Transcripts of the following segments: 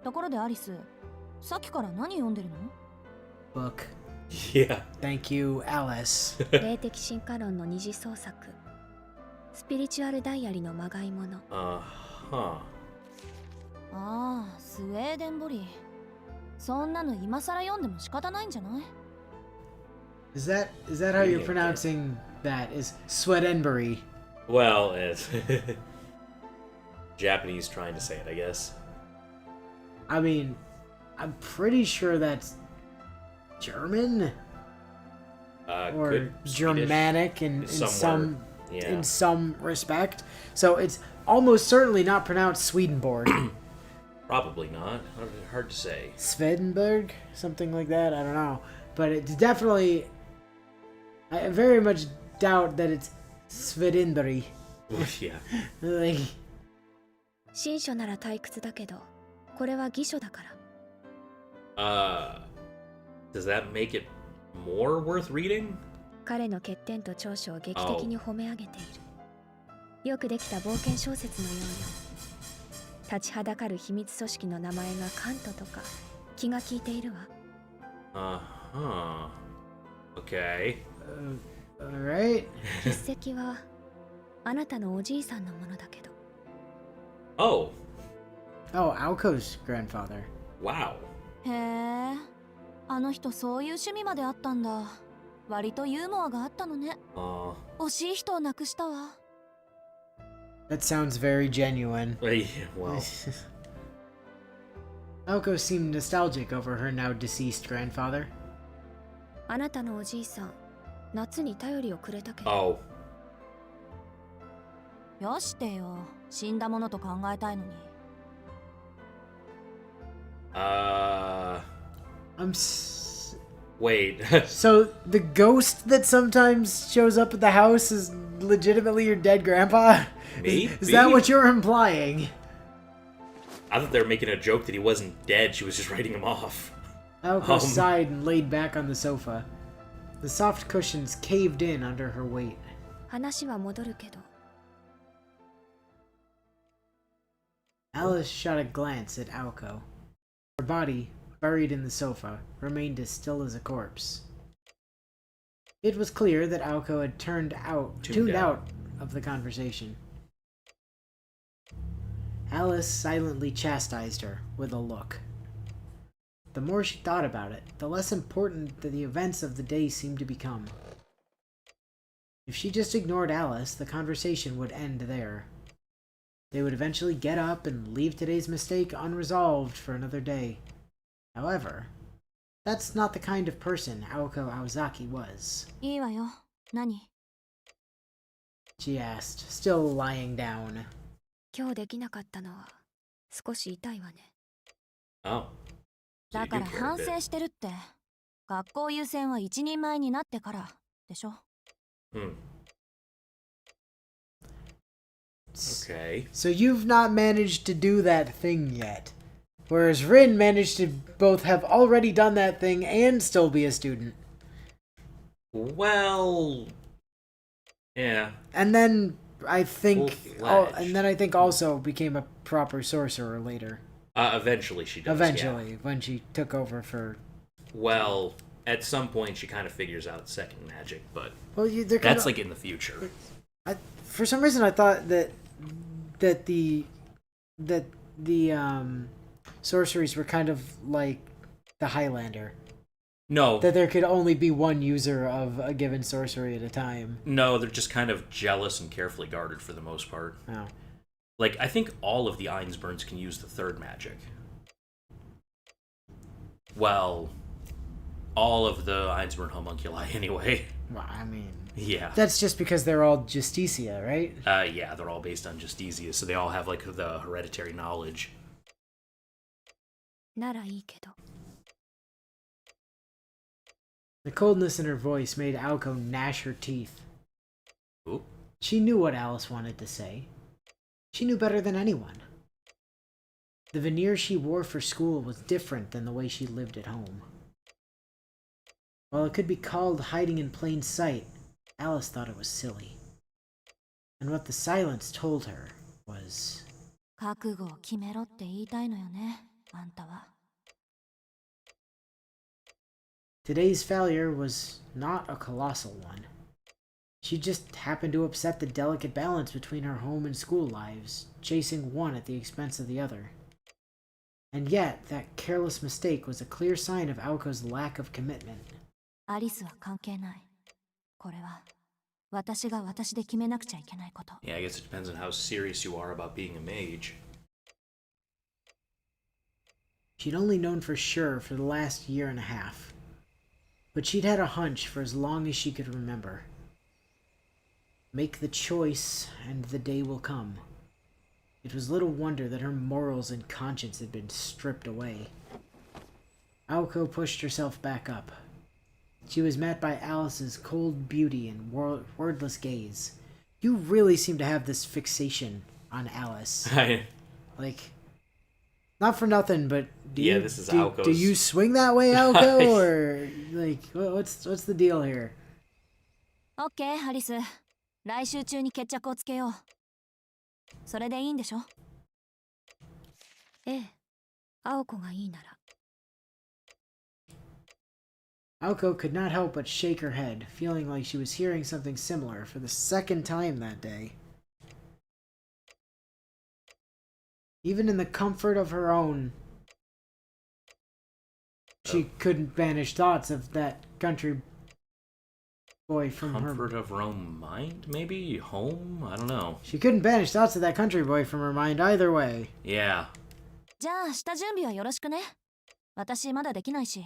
ところでアリス、さっきから何読んでるの？ Book. Yeah. Thank you, Alice. 霊的進化論の二次創作。スピリチュアルダイアリのまがいもの。Uh-huh. ああ、スウェーデンボリー。そんなの今更読んでも仕方ないんじゃない？ Is that how you're pronouncing that? Is Swedenbury? Well, it's Japanese trying to say it, I guess. I mean, I'm pretty sure that's German or Germanic in some respect. So it's almost certainly not pronounced Swedenborg. Probably not. Hard to say. Swedenborg, something like that. I don't know, but it's definitely. I very much doubt that it's Swedenbury. Yeah. Like, 新書なら退屈だけど、これは偽書だから。Does that make it more worth reading? 彼の欠点と長所を劇的に褒め上げている。よくできた冒険小説のようよ。立ちはだかる秘密組織の名前がカントとか気が利いているわ。Uh-huh. Okay. alright. 筆跡はあなたのおじいさんのものだけど。Oh. Oh, Aoko's grandfather. Wow. へえ、あの人そういう趣味まであったんだ。割とユーモアがあったのね。惜しい人を亡くしたわ。That sounds very genuine. Yeah, well. Aoko seemed nostalgic over her now deceased grandfather. あなたのおじいさん、夏に頼りをくれたけど。Oh. よしてよ、死んだものと考えたいのに。Wait. So the ghost that sometimes shows up at the house is legitimately your dead grandpa? Me? Is that what you're implying? I thought they were making a joke that he wasn't dead. She was just writing him off. Aoko sighed and laid back on the sofa. The soft cushions caved in under her weight. 話は戻るけど。Alice shot a glance at Aoko. Her body, buried in the sofa, remained as still as a corpse. It was clear that Aoko had tuned out of the conversation. Alice silently chastised her with a look. The more she thought about it, the less important the events of the day seemed to become. If she just ignored Alice, the conversation would end there. They would eventually get up and leave today's mistake unresolved for another day. However, that's not the kind of person Aoko Aozaki was. いいわよ。何？ She asked, still lying down. 今日できなかったのは少し痛いわね。Oh. だから反省してるって。学校優先は一人前になってからでしょ。Okay. So you've not managed to do that thing yet. Whereas Rin managed to both have already done that thing and still be a student. Well, yeah. And then I think Full-fledged. Also became a proper sorcerer later. Eventually she does. Eventually, yeah. when she took over for. Well, at some point she kind of figures out second magic, but that's like in the future. For some reason, I thought that the sorceries were kind of like the Highlander. No. That there could only be one user of a given sorcery at a time. No, they're just kind of jealous and carefully guarded for the most part. Oh. Like, I think all of the Einsburns can use the third magic. Well, all of the Einsburn homunculi anyway. Well, I mean... Yeah. That's just because they're all Justicia, right? Yeah, they're all based on Justicia, so they all have, like, the hereditary knowledge. ならいいけど。 The coldness in her voice made Aoko gnash her teeth. Ooh. She knew what Alice wanted to say. She knew better than anyone. The veneer she wore for school was different than the way she lived at home. While it could be called hiding in plain sight, Alice thought it was silly. And what the silence told her was... 覚悟を決めろって言いたいのよね。あんたは。 Today's failure was not a colossal one. She just happened to upset the delicate balance between her home and school lives, chasing one at the expense of the other. And yet, that careless mistake was a clear sign of Aoko's lack of commitment. アリスは関係ない。これは私が私で決めなくちゃいけないこと。 Yeah, I guess it depends on how serious you are about being a mage. She'd only known for sure for the last year and a half. But she'd had a hunch for as long as she could remember. Make the choice, and the day will come. It was little wonder that her morals and conscience had been stripped away. Aoko pushed herself back up. She was met by Alice's cold beauty and wordless gaze. You really seem to have this fixation on Alice. Like, not for nothing, but do you swing that way, Aoko, or like what's the deal here? OK、アリス。来週中に決着をつけよう。それでいいんでしょ？ええ、青子がいいなら。Aoko could not help but shake her head, feeling like she was hearing something similar for the second time that day. Even in the comfort of her own, she couldn't banish thoughts of that country boy from her... Comfort of her own mind, maybe? Home? I don't know. She couldn't banish thoughts of that country boy from her mind either way. Yeah. じゃあ下準備はよろしくね。私まだできないし。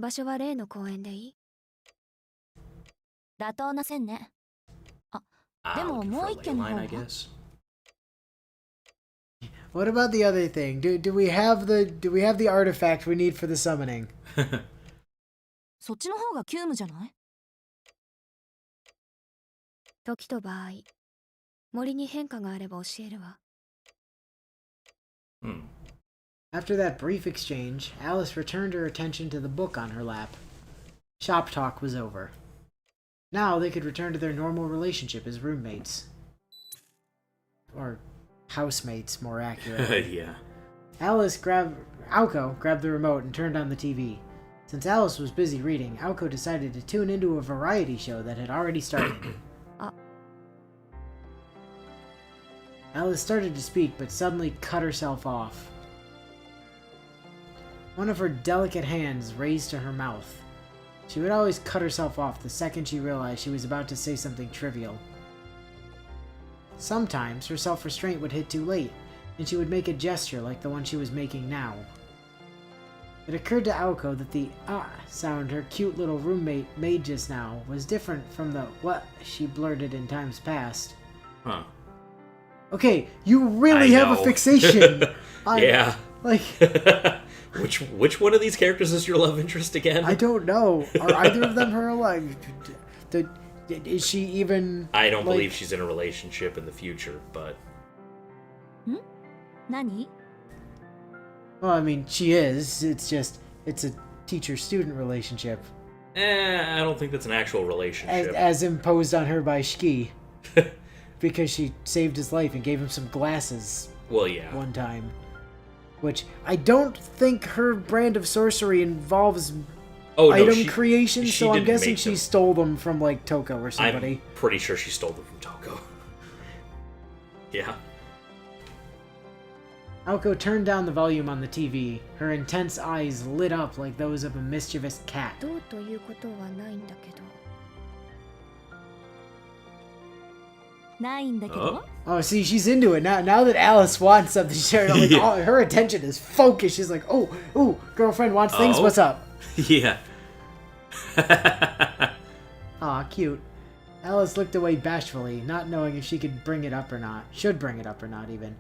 場所は例の公園でいい？妥当な線ね。あ、でももう一軒の方は。What about the other thing? Do we have the artifact we need for the summoning? そっちの方が急務じゃない？時と場合、森に変化があれば教えるわ。After that brief exchange, Alice returned her attention to the book on her lap. Shop talk was over. Now they could return to their normal relationship as roommates. Or housemates, more accurately. Yeah. Aoko grabbed the remote and turned on the TV. Since Alice was busy reading, Aoko decided to tune into a variety show that had already started. Alice started to speak, but suddenly cut herself off. One of her delicate hands raised to her mouth. She would always cut herself off the second she realized she was about to say something trivial. Sometimes her self-restraint would hit too late, and she would make a gesture like the one she was making now. It occurred to Aoko that the sound her cute little roommate made just now was different from the what she blurted in times past. Huh. Okay, you really have a fixation. Yeah. Like... Which one of these characters is your love interest again? I don't know. Are either of them her like? Is she even? I don't believe she's in a relationship in the future, but. Nani? Well, I mean, she is. It's a teacher-student relationship. I don't think that's an actual relationship. As imposed on her by Shiki, because she saved his life and gave him some glasses. Well, yeah. One time. Which, I don't think her brand of sorcery involves item creation, so I'm guessing she stole them from, like, Toko or somebody. I'm pretty sure she stole them from Toko. Yeah. Aoko turned down the volume on the TV. Her intense eyes lit up like those of a mischievous cat. どうということはないんだけど。ないんだけど。Oh, see, she's into it now. Now that Alice wants something, like, her attention is focused. She's like, oh, girlfriend wants things. What's up? Yeah. Aw, cute. Alice looked away bashfully, not knowing if she could bring it up or not. Should bring it up or not, even.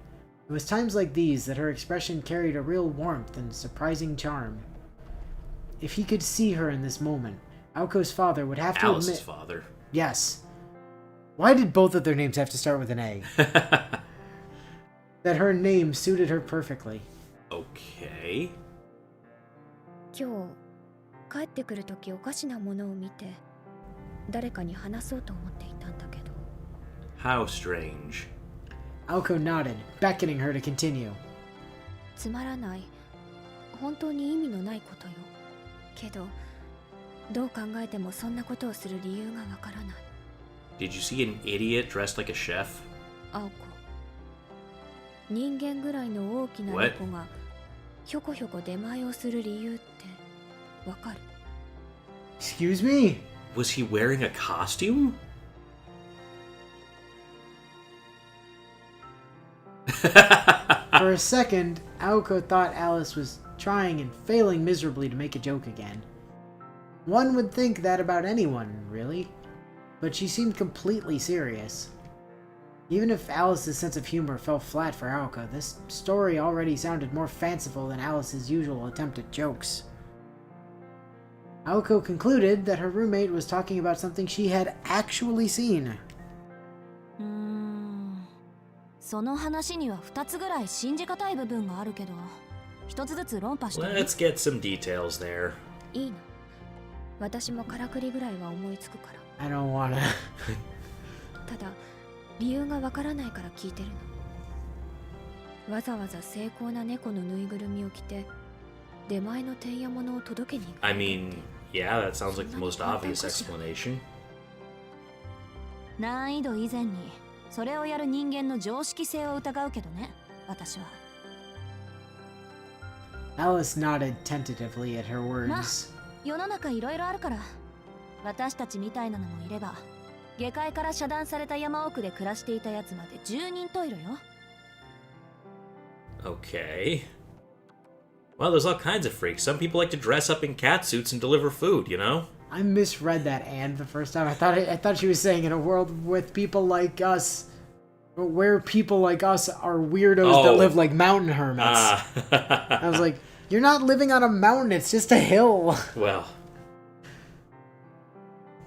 It was times like these that her expression carried a real warmth and surprising charm. If he could see her in this moment, Aoko's father would have to Alice's admit... father. Yes. Why did both of their names have to start with an A? That her name suited her perfectly. Okay. 今日帰ってくるときおかしなものを見て誰かに話そうと思っていたんだけど。 How strange. Aoko nodded, beckoning her to continue. つまらない。本当に意味のないことよ。けど、どう考えてもそんなことをする理由がわからない。Did you see an idiot dressed like a chef? 青子。人間ぐらいの大きな猫がひょこひょこ出前をする理由ってわかる？ Excuse me? Was he wearing a costume? For a second, Aoko thought Alice was trying and failing miserably to make a joke again. One would think that about anyone, really. But she seemed completely serious. Even if Alice's sense of humor fell flat for Aoko, this story already sounded more fanciful than Alice's usual attempt at jokes. Aoko concluded that her roommate was talking about something she had actually seen. その話には2つぐらい信じがたい部分があるけど、一つずつ論破して。 Let's get some details there. いいの。私もからくりぐらいは思いつくから。I don't wanna. ただ、理由がわからないから聞いてるの。わざわざ精巧な猫のぬいぐるみを着て、出前のてんやものを届けに行く。I mean, yeah, that sounds like the most obvious explanation. 難易度以前にそれをやる人間の常識性を疑うけどね、私は。Alice nodded tentatively at her まあ、 words. 世の中いろいろあるから。私たちみたいなのもいれば、下界から遮断された山奥で暮らしていたやつまで10人十色よ。Okay. Well, there's all kinds of freaks. Some people like to dress up in cat suits and deliver food, you know? I misread that and the first time. I thought she was saying in a world with people like us, where people like us are weirdos that live like mountain hermits. I was like, you're not living on a mountain, it's just a hill. Well.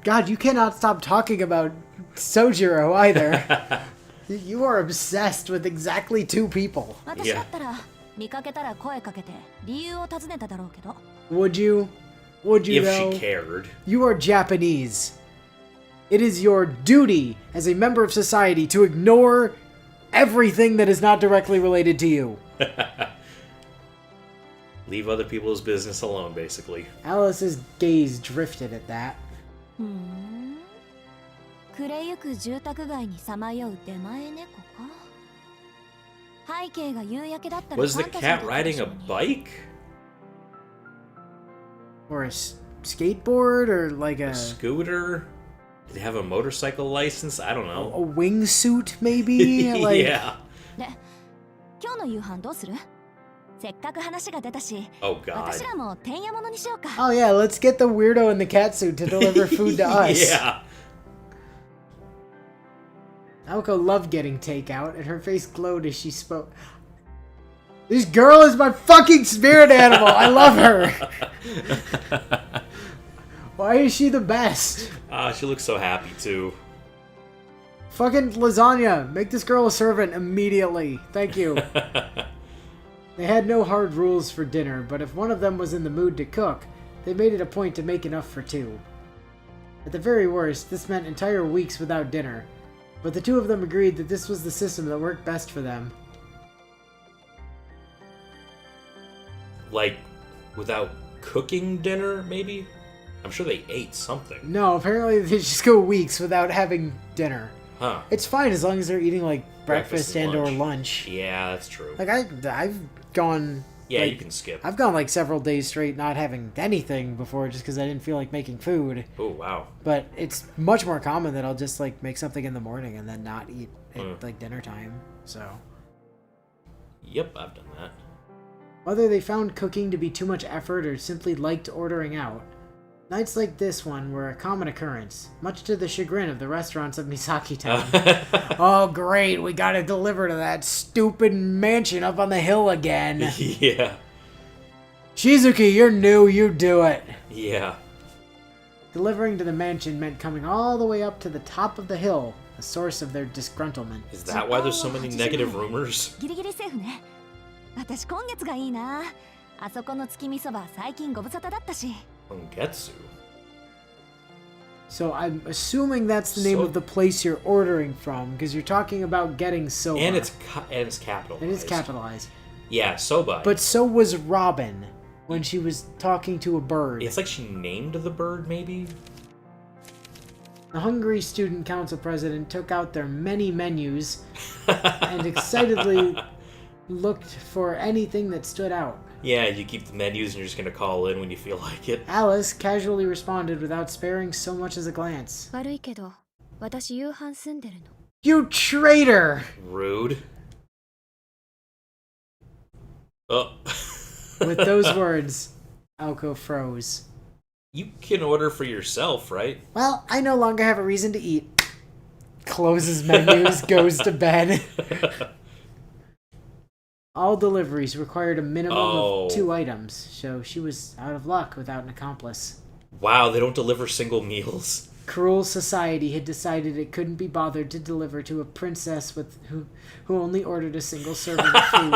God, you cannot stop talking about Soujuuro either. You are obsessed with exactly two people. 私だったら見かけたら声かけて理由を尋ねただろうけど。Would you? Would you If though? she cared. You are Japanese. It is your duty as a member of society to ignore everything that is not directly related to you. Leave other people's business alone, basically. Alice's gaze drifted at that. 暮れゆく住宅街にさまよう出前猫か。背景が夕焼けだったら Was the cat riding a bike? Or a skateboard, or like A scooter? Did they have a motorcycle license? I don't a know. wingsuit, maybe? Like, Yeah. で、今日の夕飯どうする？せっかく話が出たし、 Oh, God. 私らもてんやものにしようか。 oh yeah, let's get the weirdo in the cat suit to deliver food to us. Yeah. Aoko loved getting takeout, and her face glowed as she spoke. This girl is my fucking spirit animal! I love her! Why is she the best? She looks so happy, too. Fucking lasagna! Make this girl a servant immediately. Thank you. They had no hard rules for dinner, but if one of them was in the mood to cook, they made it a point to make enough for two. At the very worst, this meant entire weeks without dinner, but the two of them agreed that this was the system that worked best for them. Like, without cooking dinner, maybe? I'm sure they ate something. No, apparently they just go weeks without having dinner. Huh. It's fine as long as they're eating, like, breakfast and or lunch. lunch. Yeah, that's true. Like, I've gone... Yeah, like, you can skip. I've gone, like, several days straight not having anything before just because I didn't feel like making food. Oh, wow. But it's much more common that I'll just, like, make something in the morning and then not eat at, like, dinner time, so... Yep, I've done that. Whether they found cooking to be too much effort or simply liked ordering out, nights like this one were a common occurrence, much to the chagrin of the restaurants of Misaki Town. Oh, great, we gotta deliver to that stupid mansion up on the hill again. Yeah. Shizuki, you're new, you do it. Yeah. Delivering to the mansion meant coming all the way up to the top of the hill, a source of their disgruntlement. Is that why there's so many negative rumors? ギリギリセーフね。私今月がいいな。あそこの月見そば最近ご無沙汰だったし。Ongetsu. So I'm assuming that's the name of the place you're ordering from, because you're talking about getting soba. And it's capitalized. It is capitalized. Yeah, soba. But so was Robin when she was talking to a bird. It's like she named the bird, maybe? The Hungry Student Council president took out their many menus and excitedly looked for anything that stood out. Yeah, you keep the menus and you're just gonna call in when you feel like it. Alice casually responded without sparing so much as a glance. 悪いけど、私夕飯住んでるの。You traitor! Rude. Oh. With those words, Aoko froze. You can order for yourself, right? Well, I no longer have a reason to eat. Closes menus, goes to bed. All deliveries required a minimum of 2 items, so she was out of luck without an accomplice. Wow, they don't deliver single meals. Cruel society had decided it couldn't be bothered to deliver to a princess who only ordered a single serving of food.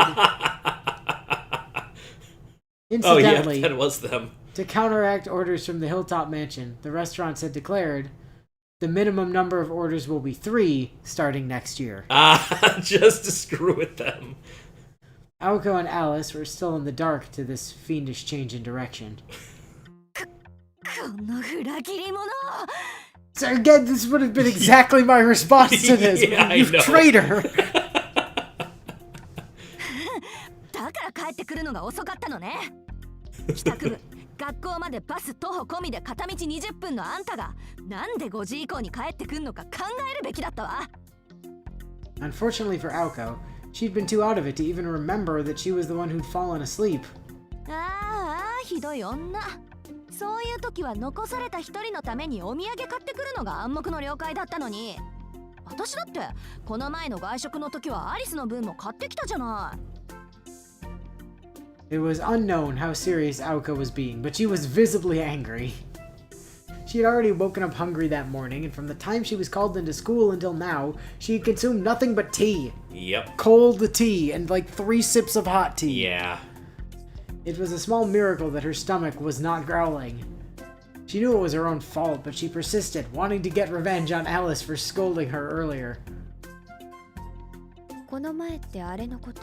Incidentally, that was them. To counteract orders from the Hilltop Mansion, the restaurants had declared the minimum number of orders will be 3 starting next year. Just to screw with them. Aoko and Alice were still in the dark to this fiendish change in direction. So again, this would have been exactly my response to this. Yeah, You traitor! だから帰ってくるのが遅かったのね。帰宅部、学校までバス徒歩込みで片道20分のあんたがなんで5時以降に帰ってくんのか考えるべきだったわ。Unfortunately for Aoko, she'd been too out of it to even remember that she was the one who'd fallen asleep. ああ、ひどい女。そういう時は残された一人のためにお土産買ってくるのが暗黙の了解だったのに。私だってこの前の外食の時はアリスの分も買ってきたじゃない。It was unknown how serious Aoko was being, but she was visibly angry. She had already woken up hungry that morning, and from the time she was called into school until now, she had consumed nothing but tea. Yep. Cold tea, and like 3 sips of hot tea. Yeah. It was a small miracle that her stomach was not growling. She knew it was her own fault, but she persisted, wanting to get revenge on Alice for scolding her earlier. この前ってあれのこと？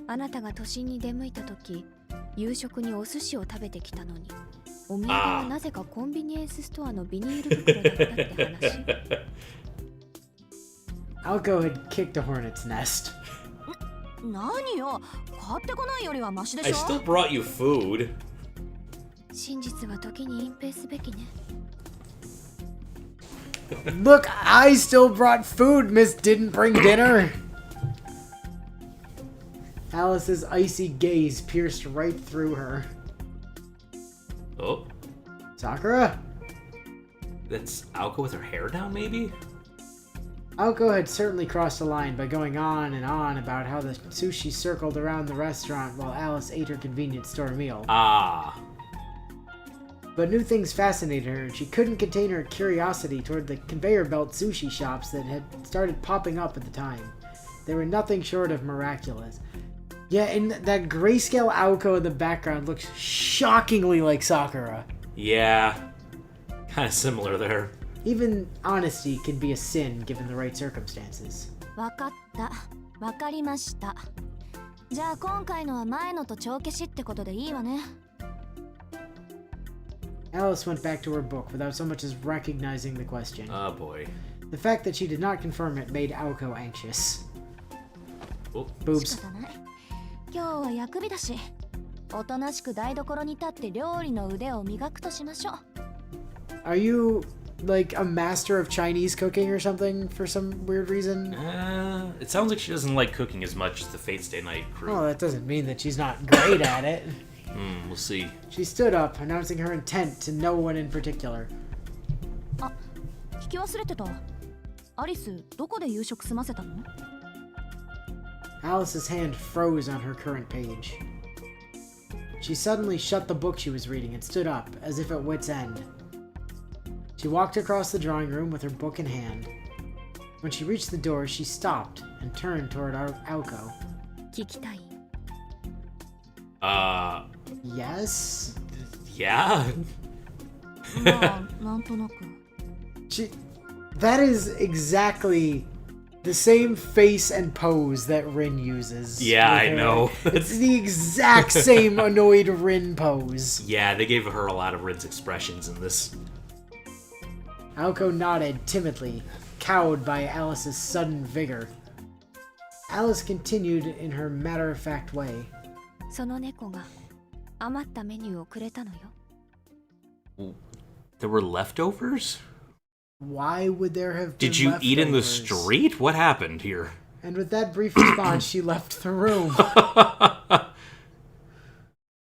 あなたが都心に出向いた時、夕食にお寿司を食べてきたのに、お土産はなぜかコンビニエンスストアのビニール袋だったって話。Aoko had kicked a hornet's nest. 何よ、買ってこないよりはマシでしょ。 I still brought you food. 真実は時に隠蔽すべきね。Look, I still brought food, Miss didn't bring dinner. Alice's icy gaze pierced right through her. Oh. Sakura? That's Aoko with her hair down, maybe? Aoko had certainly crossed the line by going on and on about how the sushi circled around the restaurant while Alice ate her convenience store meal. Ah. But new things fascinated her, and she couldn't contain her curiosity toward the conveyor belt sushi shops that had started popping up at the time. They were nothing short of miraculous. Yeah, and that grayscale Aoko in the background looks shockingly like Sakura. Yeah. Kind of similar there. Even honesty can be a sin given the right circumstances. わかった。わかりました。じゃあ今回のは前のと帳消しってことでいいわね。Alice went back to her book without so much as recognizing the question. Oh boy. The fact that she did not confirm it made Aoko anxious. Oh. Boobs. 仕方ない。今日は薬日だし、おとなしく台所に立って料理の腕を磨くとしましょう。Are you like a master of Chinese cooking or something for some weird reason? It sounds like she doesn't like cooking as much as the Fate Stay Night crew. Oh, that doesn't mean that she's not great at it. We'll see. She stood up, announcing her intent to no one in particular. あ、聞き忘れてた。アリス、どこで夕食済ませたの？ Alice's hand froze on her current page. She suddenly shut the book she was reading and stood up, as if at wit's end. She walked across the drawing room with her book in hand. When she reached the door, she stopped and turned toward Aoko. 聞きたい。Yes? Yeah? まあなんとなく That is exactly the same face and pose that Rin uses. Yeah, with I her. know. It's the exact same annoyed Rin pose. Yeah, they gave her a lot of Rin's expressions in this. Aoko nodded timidly, cowed by Alice's sudden vigor. Alice continued in her matter-of-fact way. その猫が余ったメニューをくれたのよ。 There were leftovers? Why would there have been Did you eat in the leftovers? street? What happened here? And with that brief response, she left the room.